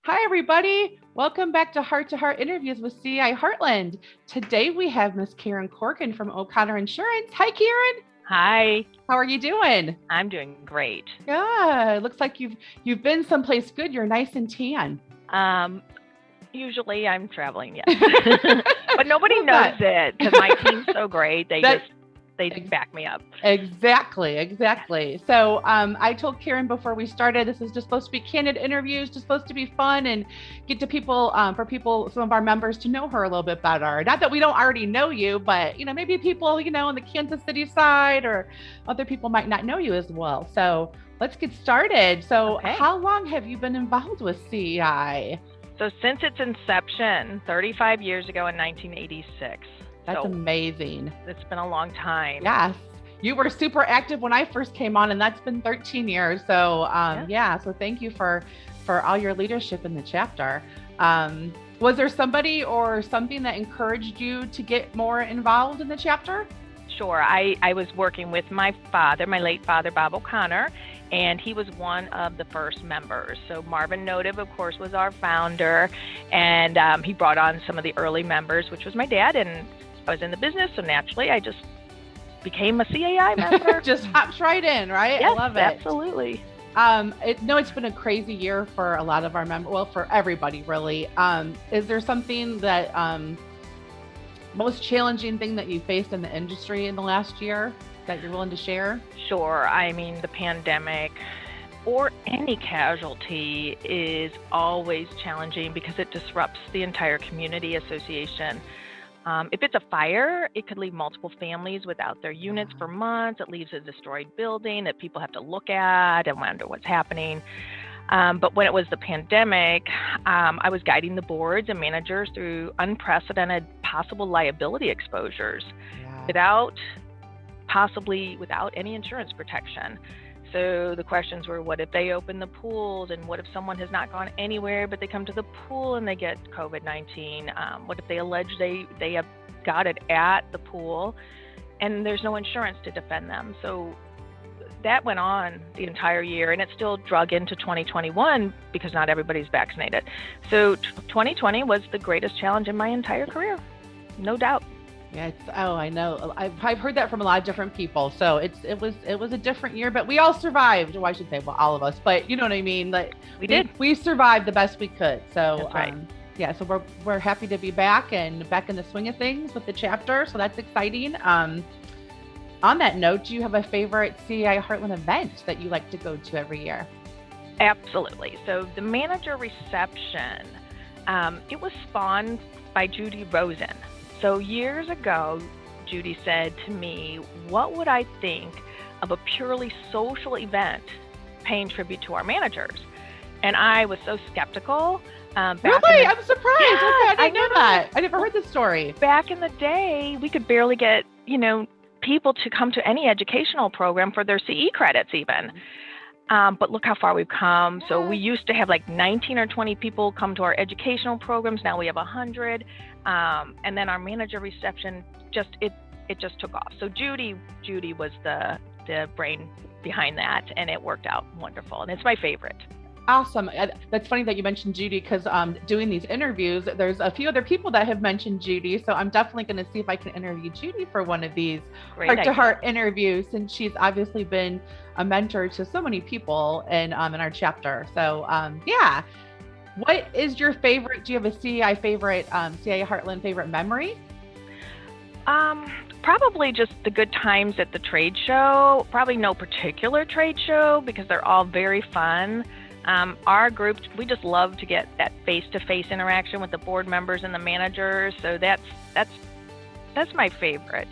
Hi, everybody. Welcome back to Heart Interviews with CI Heartland. Today we have Miss Karen Corrigan from O'Connor Insurance. Hi, Karen. Hi. How are you doing? I'm doing great. Yeah, it looks like you've been someplace good. You're nice and tan. Usually I'm traveling, yes. But nobody knows it because my team's so great. They back me up. Exactly. So I told Karen before we started, this is just supposed to be candid interviews, just supposed to be fun and get to people, some of our members to know her a little bit better. Not that we don't already know you, but maybe people, on the Kansas City side or other people might not know you as well. So let's get started. So How long have you been involved with CEI? So since its inception, 35 years ago in 1986. That's amazing. It's been a long time. Yes. You were super active when I first came on, and that's been 13 years. So, so thank you for all your leadership in the chapter. Was there somebody or something that encouraged you to get more involved in the chapter? Sure. I was working with my late father, Bob O'Connor, and he was one of the first members. So Marvin Notive, of course, was our founder, and he brought on some of the early members, which was my dad, and I was in the business, so naturally I just became a CAI member. Just hops right in, right? Yes, I love it. Absolutely. It's been a crazy year for a lot of our members, well, for everybody really. Is there something that, most challenging thing that you faced in the industry in the last year that you're willing to share? Sure. I mean, the pandemic or any casualty is always challenging because it disrupts the entire community association. If it's a fire, it could leave multiple families without their units for months. It leaves a destroyed building that people have to look at and wonder what's happening. But when it was the pandemic, I was guiding the boards and managers through unprecedented possible liability exposures without any insurance protection. So the questions were, what if they open the pools, and what if someone has not gone anywhere but they come to the pool and they get COVID-19? What if they allege they have got it at the pool and there's no insurance to defend them? So that went on the entire year, and it still drug into 2021 because not everybody's vaccinated. So 2020 was the greatest challenge in my entire career, no doubt. Yeah, I know. I've heard that from a lot of different people. So it was a different year, but we all survived. Well, I should say, well, all of us, but you know what I mean? Like we did. We survived the best we could. So that's right. So we're happy to be back in the swing of things with the chapter. So that's exciting. On that note, do you have a favorite CEI Heartland event that you like to go to every year? Absolutely. So the manager reception, it was spawned by Judy Rosen. So years ago, Judy said to me, what would I think of a purely social event paying tribute to our managers? And I was so skeptical. Really? I'm surprised. Yeah, I didn't know that. I never heard this story. Back in the day, we could barely get, people to come to any educational program for their CE credits even. But look how far we've come. So we used to have like 19 or 20 people come to our educational programs. Now we have 100. And then our manager reception, it just took off. So Judy was the brain behind that, and it worked out wonderful. And it's my favorite. Awesome. That's funny that you mentioned Judy because doing these interviews, there's a few other people that have mentioned Judy. So I'm definitely going to see if I can interview Judy for one of these heart-to-heart interviews, since she's obviously been a mentor to so many people in our chapter. So what is your favorite? Do you have a CEI favorite, CEI Heartland favorite memory? Probably just the good times at the trade show. Probably no particular trade show because they're all very fun. Our group, we just love to get that face-to-face interaction with the board members and the managers. So that's my favorite.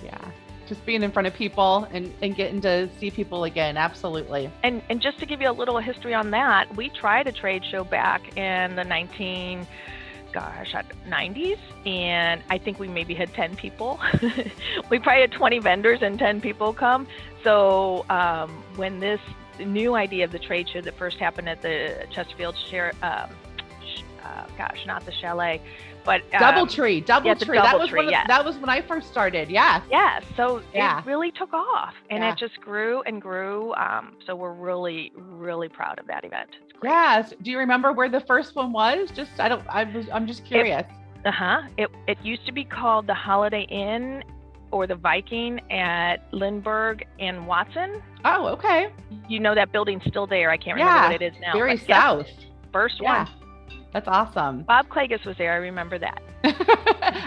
Yeah, just being in front of people and getting to see people again. Absolutely. And just to give you a little history on that, we tried a trade show back in the 90s, and I think we maybe had 10 people. We probably had 20 vendors and 10 people come. So when this new idea of the trade show that first happened at the Chesterfield not the Chalet, but Doubletree. Yes. That was when I first started. Yes. Yes. So it really took off, and it just grew and grew. So we're really, really proud of that event. It's great. Yes. Do you remember where the first one was? I'm just curious. It used to be called the Holiday Inn or the Viking at Lindbergh and Watson. Oh, okay. You know that building's still there. I can't remember what it is now. Very south. Yes, first one. That's awesome. Bob Klages was there. I remember that.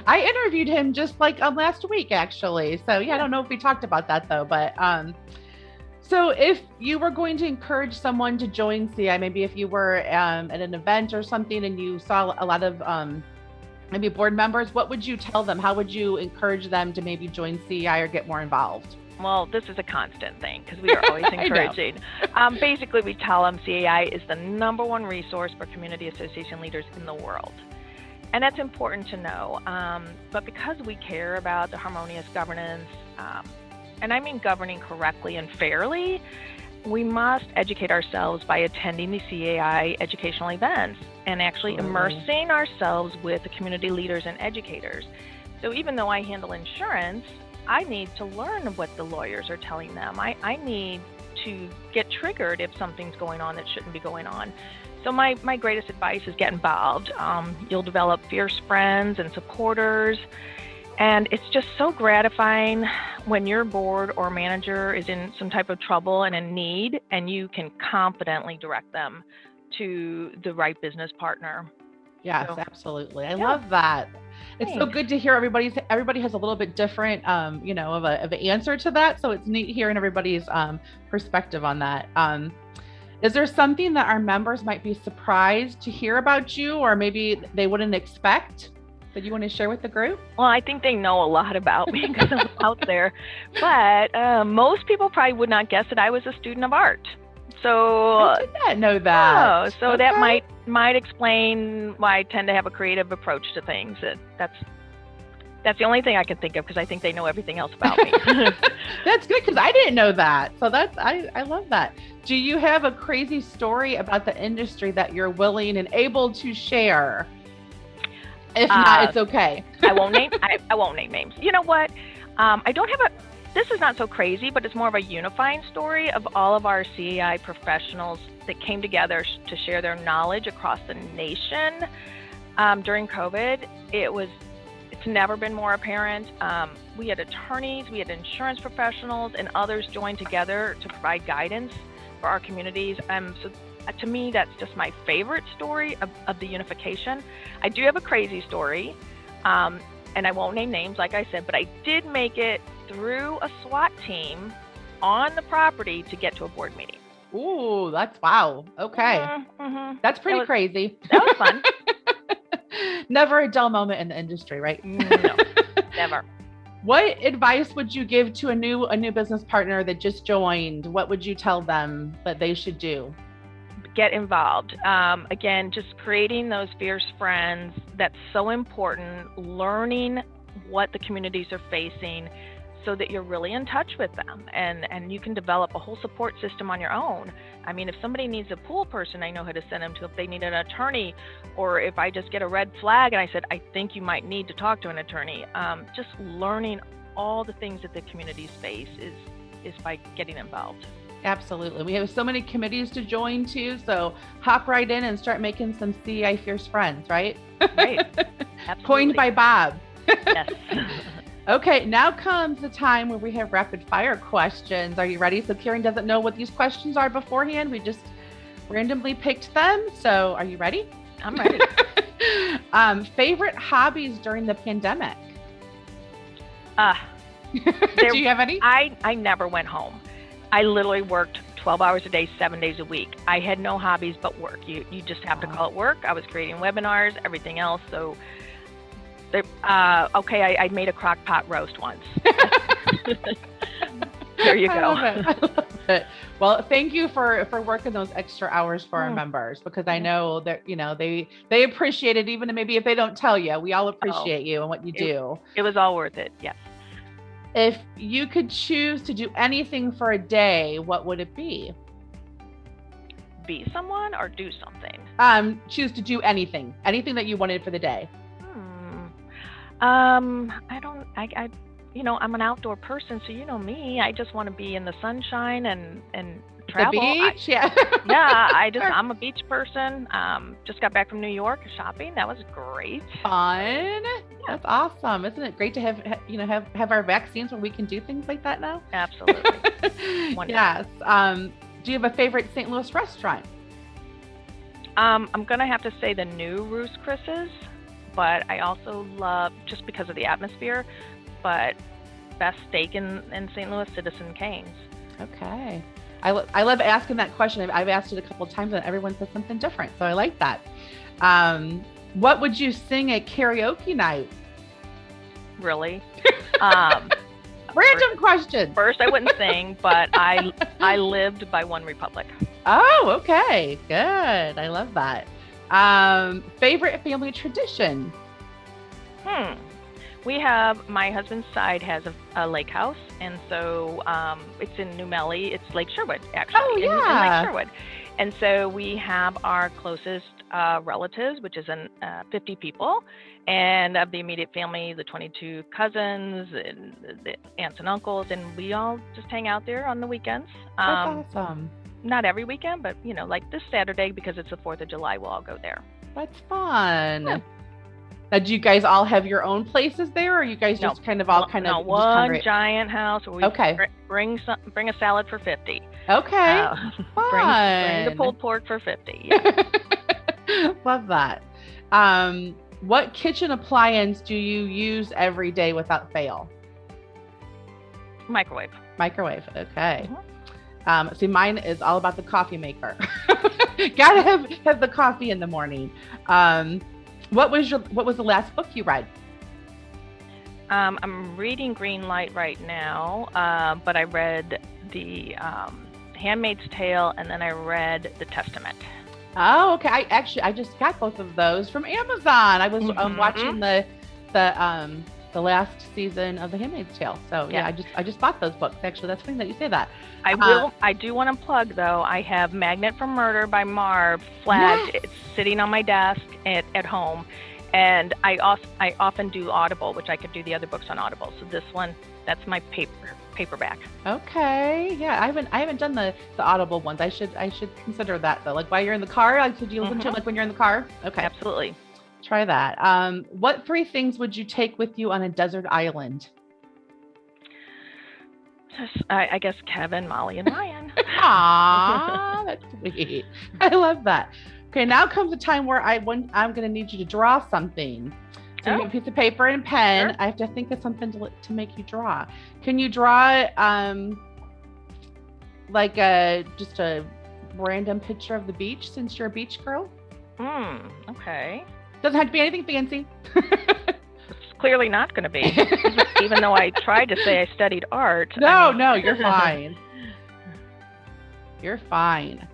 I interviewed him just like last week, actually. So I don't know if we talked about that though, but so if you were going to encourage someone to join CI, maybe if you were at an event or something and you saw a lot of maybe board members, what would you tell them? How would you encourage them to maybe join CI or get more involved? Well, this is a constant thing because we are always encouraging. Basically, we tell them CAI is the #1 resource for community association leaders in the world. And that's important to know. But because we care about the harmonious governance, and I mean governing correctly and fairly, we must educate ourselves by attending the CAI educational events and actually immersing ourselves with the community leaders and educators. So even though I handle insurance, I need to learn what the lawyers are telling them. I need to get triggered if something's going on that shouldn't be going on. So my greatest advice is get involved. You'll develop fierce friends and supporters. And it's just so gratifying when your board or manager is in some type of trouble and in need, and you can confidently direct them to the right business partner. Yes, absolutely. I love that. It's so good to hear everybody has a little bit different, of an answer to that. So it's neat hearing everybody's perspective on that. Is there something that our members might be surprised to hear about you, or maybe they wouldn't expect, that you want to share with the group? Well, I think they know a lot about me because I'm out there, but most people probably would not guess that I was a student of art. So I did not know that. So that might explain why I tend to have a creative approach to things. That's the only thing I can think of because I think they know everything else about me. That's good because I didn't know that. So I love that. Do you have a crazy story about the industry that you're willing and able to share? If not, it's okay. I won't name names. You know what? I don't have this is not so crazy, but it's more of a unifying story of all of our CAI professionals that came together to share their knowledge across the nation during COVID. It's never been more apparent. We had attorneys, we had insurance professionals, and others joined together to provide guidance for our communities. So to me, that's just my favorite story of the unification. I do have a crazy story, and I won't name names, like I said, but I did make it through a SWAT team on the property to get to a board meeting. Ooh, wow. Okay. Mm-hmm. That's pretty crazy. That was fun. Never a dull moment in the industry, right? No, never. What advice would you give to a new business partner that just joined? What would you tell them that they should do? Get involved. Again, just creating those fierce friends. That's so important. Learning what the communities are facing so that you're really in touch with them and you can develop a whole support system on your own. I mean, if somebody needs a pool person, I know who to send them to. If they need an attorney, or if I just get a red flag and I said, I think you might need to talk to an attorney. Just learning all the things that the communities face is by getting involved. Absolutely. We have so many committees to join too. So hop right in and start making some CI fierce friends, right? Right. Absolutely. Coined by Bob. Yes. Okay, now comes the time where we have rapid fire questions. Are you ready? So Karen doesn't know what these questions are beforehand. We just randomly picked them. So are you ready? I'm ready. Favorite hobbies during the pandemic? Do you have any? I never went home. I literally worked 12 hours a day, 7 days a week. I had no hobbies but work. You just have to call it work. I was creating webinars, everything else. So I made a crock pot roast once. There you go. I love it. Well, thank you for working those extra hours for our members, because I know that, they appreciate it, even maybe if they don't tell you. We all appreciate you and what you do. It was all worth it. Yes. If you could choose to do anything for a day, what would it be? Be someone or do something? Choose to do anything that you wanted for the day. I'm an outdoor person, so you know me. I just want to be in the sunshine and The travel. beach, yeah. Yeah, Sure. I'm a beach person. Just got back from New York shopping. That was great. Fun. Yeah, That's awesome. Isn't it great to have our vaccines where we can do things like that now? absolutely. Wonderful. Yes. Do you have a favorite St. Louis restaurant? I'm gonna have to say the new Ruth's Chris's, but I also love, just because of the atmosphere, but best steak in St. Louis, Citizen Kane's. Okay. I love asking that question. I've asked it a couple of times and everyone says something different. So I like that. What would you sing at karaoke night? Really. Um, Random question. First, I wouldn't sing, but I lived by One Republic. Oh, okay. Good. I love that. Favorite family tradition? We have, my husband's side has a lake house, and so it's in New Melly. It's Lake Sherwood, actually. Oh, in yeah. Lake Sherwood. And so we have our closest relatives, which is 50 people, and of the immediate family, the 22 cousins and the aunts and uncles, and we all just hang out there on the weekends. That's awesome. Not every weekend, but like this Saturday, because it's the 4th of July, we'll all go there. That's fun. Yeah. Now, do you guys all have your own places there, or are you guys just kind of all kind of just one congregate? giant house where we Okay. bring a salad for 50. Okay. Bring the Fun. pulled pork for 50. Yeah. Love that. What kitchen appliance do you use every day without fail? Microwave. Microwave. Okay. Mm-hmm. See, mine is all about the coffee maker. Gotta have the coffee in the morning. What was the last book you read? I'm reading Green Light right now, but I read the Handmaid's Tale, and then I read The Testament. Oh, okay. I just got both of those from Amazon. I was watching the last season of The Handmaid's Tale. So yeah, I just bought those books. Actually, that's funny that you say that. I do want to plug though. I have Magnet for Murder by Marv flagged. Yes. It's sitting on my desk at home, and I often do Audible, which I could do the other books on Audible. So this one, that's my paperback. Okay. Yeah, I haven't done the Audible ones. I should consider that though. Like while you're in the car, like could you listen to it like when you're in the car? Okay. Absolutely. Try that. What 3 things would you take with you on a desert island? I guess Kevin, Molly, and Ryan. Aw, that's sweet. I love that. Okay, now comes the time where I'm going to need you to draw something. So you have a piece of paper and pen. Sure. I have to think of something to make you draw. Can you draw like just a random picture of the beach since you're a beach girl? Okay. Doesn't have to be anything fancy. It's clearly not going to be, even though I tried to say I studied art. No, you're fine. You're fine.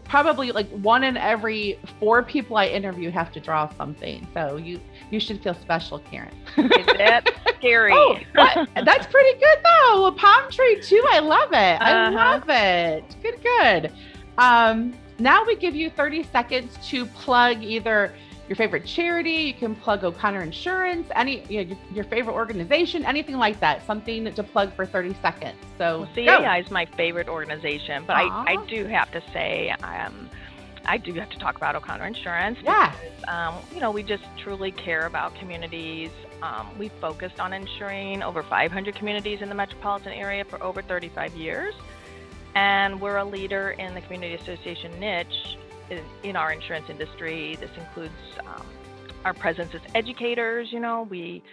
Probably like 1 in every 4 people I interview have to draw something. So you should feel special, Karen. Is that scary? Oh, that's pretty good though. A palm tree too. I love it. I love it. Good. Now we give you 30 seconds to plug either your favorite charity. You can plug O'Connor Insurance, your favorite organization, anything like that. Something to plug for 30 seconds. So CAI is my favorite organization, but I do have to say, I do have to talk about O'Connor Insurance. Yeah. Because, we just truly care about communities. We've focused on insuring over 500 communities in the metropolitan area for over 35 years. And we're a leader in the community association niche in our insurance industry. This includes our presence as educators. We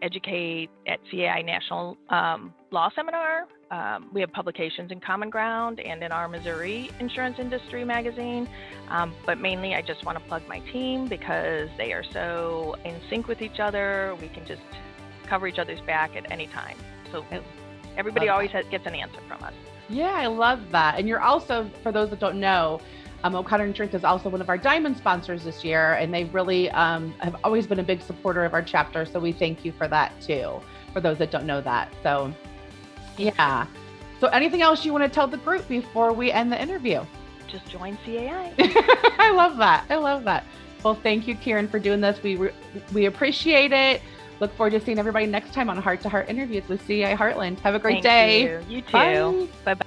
educate at CAI National Law Seminar. We have publications in Common Ground and in our Missouri Insurance Industry magazine. But mainly I just want to plug my team because they are so in sync with each other. We can just cover each other's back at any time. So everybody always gets an answer from us. Yeah, I love that. And you're also, for those that don't know, O'Connor Insurance is also one of our diamond sponsors this year, and they really have always been a big supporter of our chapter. So we thank you for that too, for those that don't know that. So yeah. So anything else you want to tell the group before we end the interview? Just join CAI. I love that. Well, thank you, Karen, for doing this. We appreciate it. look forward to seeing everybody next time on Heart to Heart Interviews with CI Heartland. Have a great Thank day. You too. Bye-bye.